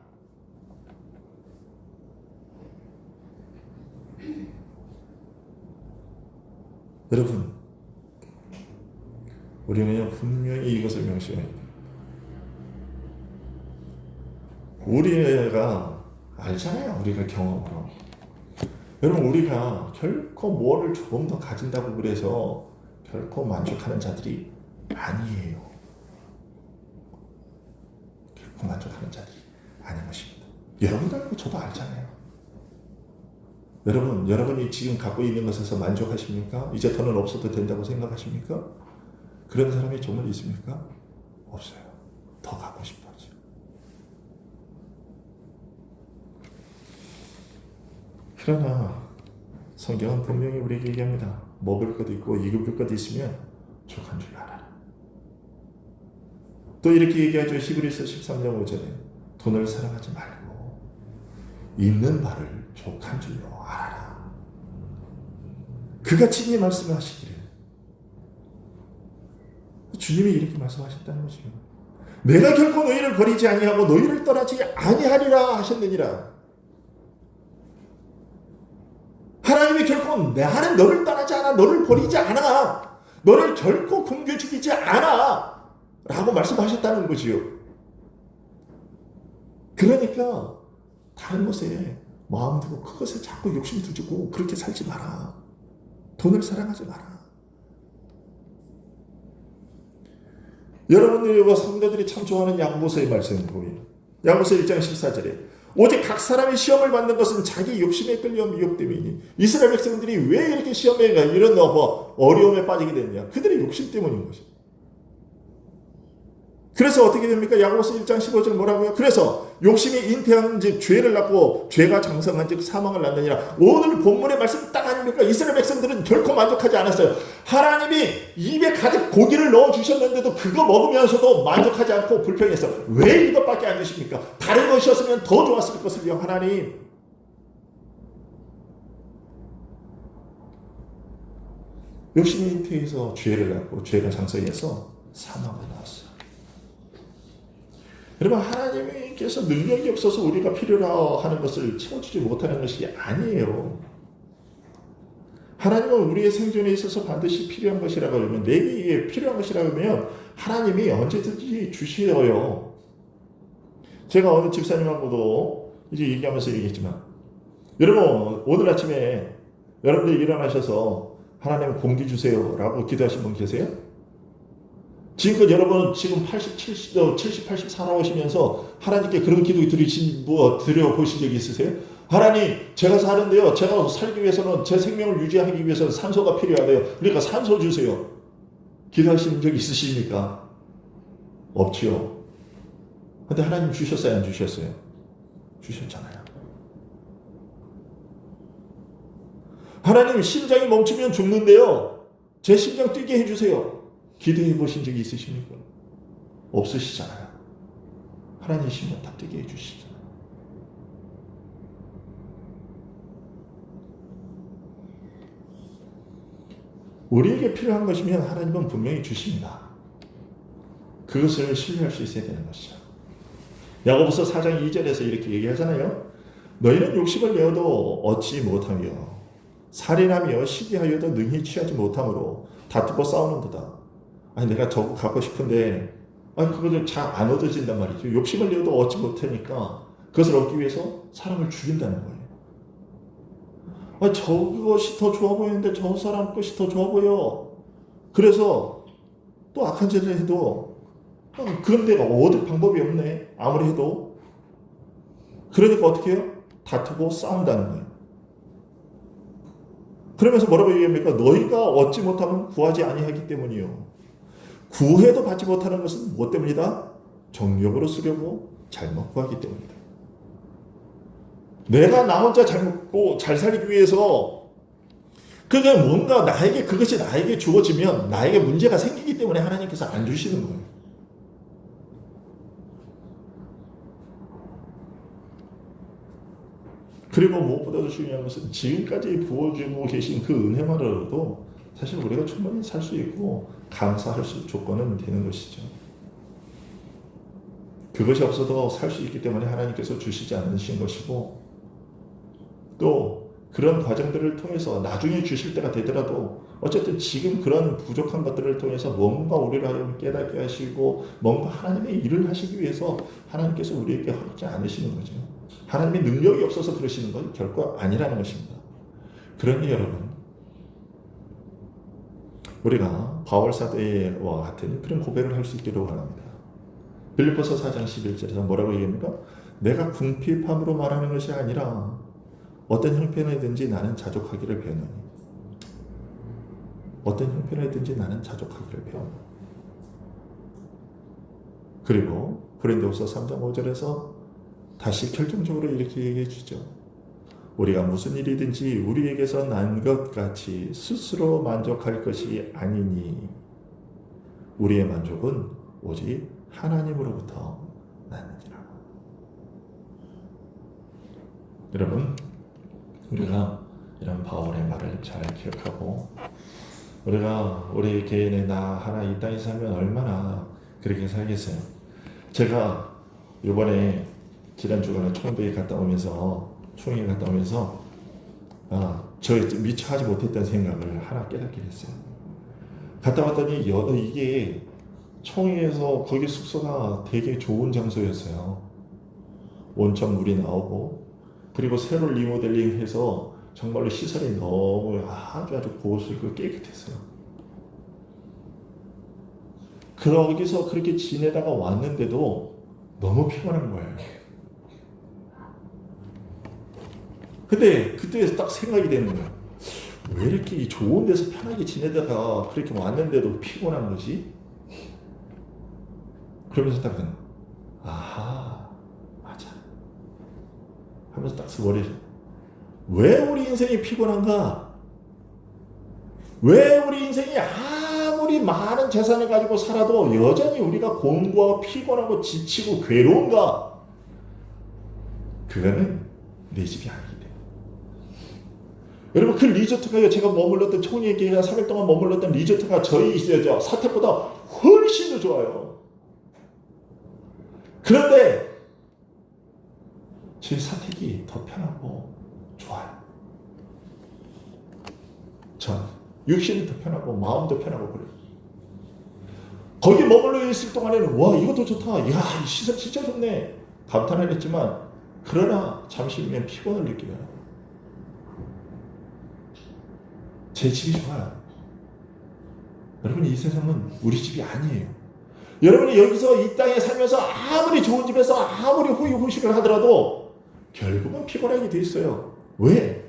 여러분, 우리는 분명히 이것을 명심해야 됩니다. 우리가 알잖아요. 우리가 경험으로. 여러분, 우리가 결코 뭐를 조금 더 가진다고 그래서 결코 만족하는 자들이 아니에요. 결코 만족하는 자들이 아닌 것입니다. 여러분도 저도 알잖아요. 여러분이 지금 갖고 있는 것에서 만족하십니까? 이제 더는 없어도 된다고 생각하십니까? 그런 사람이 정말 있습니까? 없어요. 더 갖고 싶어하죠. 그러나 성경은 분명히 우리에게 얘기합니다. 먹을 것 있고 입을 것 있으면 족한 줄 알아라. 또 이렇게 얘기하죠. 히브리서 13장 5절에 돈을 사랑하지 말고 있는 바를 족한 줄로 알아라. 그가 친히 말씀하시기를, 주님이 이렇게 말씀하셨다는 것이죠. 내가 결코 너희를 버리지 아니하고 너희를 떠나지 아니하리라 하셨느니라. 하나님이 결코 나는 너를 떠나지 않아, 너를 버리지 않아, 너를 결코 굶겨 죽이지 않아 라고 말씀하셨다는 거지요. 그러니까 다른 것에 마음 두고 그것에 자꾸 욕심 두고 그렇게 살지 마라. 돈을 사랑하지 마라. 여러분들과 성도들이 참 좋아하는 야고보서의 말씀을 보면 야고보서 1장 14절에 오직 각 사람이 시험을 받는 것은 자기 욕심에 끌려 미혹됨이니. 이스라엘 백성들이 왜 이렇게 시험에 이런 어려움에 빠지게 됐냐? 그들의 욕심 때문인 것입니다. 그래서 어떻게 됩니까? 야고보서 1장 15절 뭐라고요? 그래서 욕심이 잉태한 즉 죄를 낳고 죄가 장성한 즉 사망을 낳느니라. 오늘 본문의 말씀 딱 아닙니까? 이스라엘 백성들은 결코 만족하지 않았어요. 하나님이 입에 가득 고기를 넣어주셨는데도 그거 먹으면서도 만족하지 않고 불평했어요. 왜 이것밖에 안 주십니까? 다른 것이었으면 더 좋았을 것을요. 하나님. 욕심이 잉태해서 죄를 낳고 죄가 장성해서 사망을 낳았어요. 여러분, 하나님께서 능력이 없어서 우리가 필요로 하는 것을 채워주지 못하는 것이 아니에요. 하나님은 우리의 생존에 있어서 반드시 필요한 것이라고 하면, 내게 필요한 것이라고 하면 하나님이 언제든지 주시어요. 제가 어느 집사님하고도 이제 얘기하면서 얘기했지만, 여러분 오늘 아침에 여러분들 일어나셔서 하나님 공기 주세요 라고 기도하신 분 계세요? 지금껏 여러분 지금 80, 80 살아오시면서 하나님께 그런 기도 드려보신 적이 있으세요? 하나님, 제가 사는데요, 제가 살기 위해서는, 제 생명을 유지하기 위해서는 산소가 필요하대요. 그러니까 산소 주세요. 기도하신 적 있으십니까? 없지요. 근데 하나님 주셨어요, 안 주셨어요? 주셨잖아요. 하나님, 심장이 멈추면 죽는데요, 제 심장 뛰게 해주세요. 기도해 보신 적이 있으십니까? 없으시잖아요. 하나님 심장 다 뛰게 해주시잖아요. 우리에게 필요한 것이면 하나님은 분명히 주십니다. 그것을 신뢰할 수 있어야 되는 것이죠. 야고보서 4장 2절에서 이렇게 얘기하잖아요. 너희는 욕심을 내어도 얻지 못하며 살인하며 시기하여도 능히 취하지 못함으로 다투고 싸우는도다. 아니, 내가 저거 갖고 싶은데 그것을 잘 안 얻어진단 말이죠. 욕심을 내어도 얻지 못하니까 그것을 얻기 위해서 사람을 죽인다는 거예요. 저것이 더 좋아 보이는데 저 사람 것이 더 좋아 보여. 그래서 또 악한 짓을 해도 그런 데가 얻을 방법이 없네. 아무리 해도. 그러니까 어떻게 해요? 다투고 싸운다는 거예요. 그러면서 뭐라고 얘기합니까? 너희가 얻지 못하면 구하지 아니하기 때문이요. 구해도 받지 못하는 것은 무엇 때문이다? 정욕으로 쓰려고 잘못 구하기 때문이다. 내가 나 혼자 잘 먹고 잘 살기 위해서 그게 뭔가 그것이 나에게 주어지면 나에게 문제가 생기기 때문에 하나님께서 안 주시는 거예요. 그리고 무엇보다도 중요한 것은 지금까지 부어주고 계신 그 은혜만으로도 사실 우리가 충분히 살 수 있고 감사할 수 조건은 되는 것이죠. 그것이 없어도 살 수 있기 때문에 하나님께서 주시지 않으신 것이고, 또 그런 과정들을 통해서 나중에 주실 때가 되더라도 어쨌든 지금 그런 부족한 것들을 통해서 뭔가 우리를 하여금 깨닫게 하시고 뭔가 하나님의 일을 하시기 위해서 하나님께서 우리에게 허락지 않으시는 거죠. 하나님의 능력이 없어서 그러시는 건 결코 아니라는 것입니다. 그러니 여러분, 우리가 바울 사도와 같은 그런 고백을 할 수 있기를 원합니다. 빌립보서 4장 11절에서 뭐라고 얘기합니까? 내가 궁핍함으로 말하는 것이 아니라 어떤 형편이든지 나는 자족하기를 배우노니. 어떤 형편이든지 나는 자족하기를 배우노니. 그리고 고린도후서 3장 5절에서 다시 결정적으로 이렇게 얘기해 주죠. 우리가 무슨 일이든지 우리에게서 난 것 같이 스스로 만족할 것이 아니니 우리의 만족은 오직 하나님으로부터 나느니라. 여러분, 우리가 이런 바울의 말을 잘 기억하고 우리가 우리 개인의 나 하나 이 땅에 살면 얼마나 그렇게 살겠어요. 제가 이번에 지난주간에 총회에 갔다 오면서 저 미처 하지 못했던 생각을 하나 깨닫게 됐어요. 갔다 왔더니 이게 총회에서 거기 숙소가 되게 좋은 장소였어요. 온천 물이 나오고 그리고 새로 리모델링해서 정말로 시설이 너무 아주 고급스럽고 깨끗했어요. 거기서 그렇게 지내다가 왔는데도 너무 피곤한 거예요. 근데 그때 딱 생각이 되는 거예요. 왜 이렇게 좋은 데서 편하게 지내다가 그렇게 왔는데도 피곤한 거지? 그러면서 딱 아하, 맞아 하면서 딱 머리를, 왜 우리 인생이 피곤한가? 왜 우리 인생이 아무리 많은 재산을 가지고 살아도 여전히 우리가 공부하고 피곤하고 지치고 괴로운가? 그거는 내 집이 아니기 때문에. 여러분, 그 리조트가 제가 머물렀던 총회기가 3일 동안 머물렀던 리조트가 저희 사택보다 훨씬 더 좋아요. 그런데 제 사택이 더 편하고 좋아요. 자, 육신도 편하고 마음도 편하고 그래요. 거기 머물러 있을 동안에는 와 이것도 좋다. 이야 이 시설 진짜 좋네. 감탄을 했지만 그러나 잠시 후면 피곤을 느껴요. 제 집이 좋아요. 여러분 이 세상은 우리 집이 아니에요. 여러분이 여기서 이 땅에 살면서 아무리 좋은 집에서 아무리 후유후식을 하더라도 결국은 피곤하게 돼 있어요. 왜?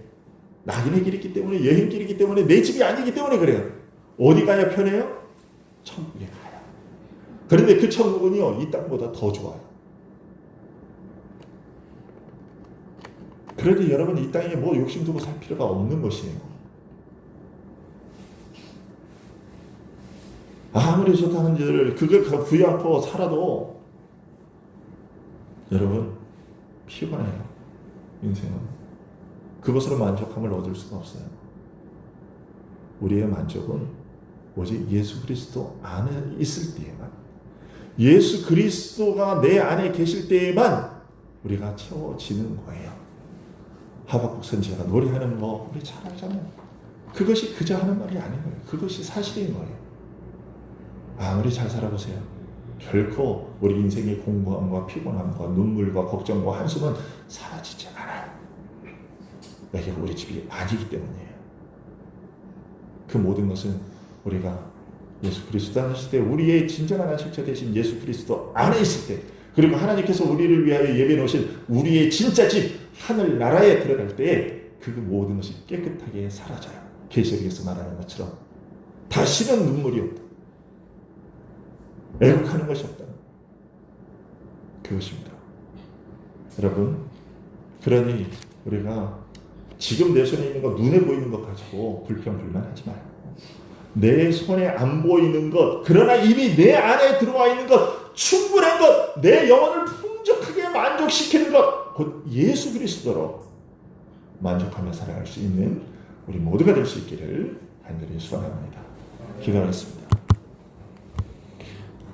낙인의 길이 있기 때문에, 여행길이기 때문에, 내 집이 아니기 때문에 그래요. 어디 가야 편해요? 천국에 가요. 그런데 그 천국은요 이 땅보다 더 좋아요. 그러니 여러분 이 땅에 뭐 욕심두고 살 필요가 없는 것이에요. 아무리 좋다는 줄 그걸 부여하고 살아도 여러분 피곤해요. 인생은 그것으로 만족함을 얻을 수가 없어요. 우리의 만족은 오직 예수 그리스도 안에 있을 때에만, 예수 그리스도가 내 안에 계실 때에만 우리가 채워지는 거예요. 하박국 선지자가 노래하는 거 우리 잘 알잖아요. 그것이 그저 하는 말이 아닌 거예요. 그것이 사실인 거예요. 아무리 잘 살아보세요. 결코 우리 인생의 공고함과 피곤함과 눈물과 걱정과 한숨은 사라지지 않아요. 여기가 우리 집이 아니기 때문이에요. 그 모든 것은 우리가 예수 그리스도 안에 있을 때, 우리의 진정한 안식처 되신 예수 그리스도 안에 있을 때, 그리고 하나님께서 우리를 위하여 예배해 놓으신 우리의 진짜 집 하늘나라에 들어갈 때에 그 모든 것이 깨끗하게 사라져요. 계시록에서 말하는 것처럼 다시는 눈물이 없다. 애국하는 것이 없다. 그것입니다. 여러분, 그러니 우리가 지금 내 손에 있는 것, 눈에 보이는 것 가지고 불평불만하지 말고, 내 손에 안 보이는 것, 그러나 이미 내 안에 들어와 있는 것, 충분한 것, 내 영혼을 풍족하게 만족시키는 것, 곧 예수 그리스도로 만족하며 살아갈 수 있는 우리 모두가 될 수 있기를 간절히 소원합니다. 기도하겠습니다.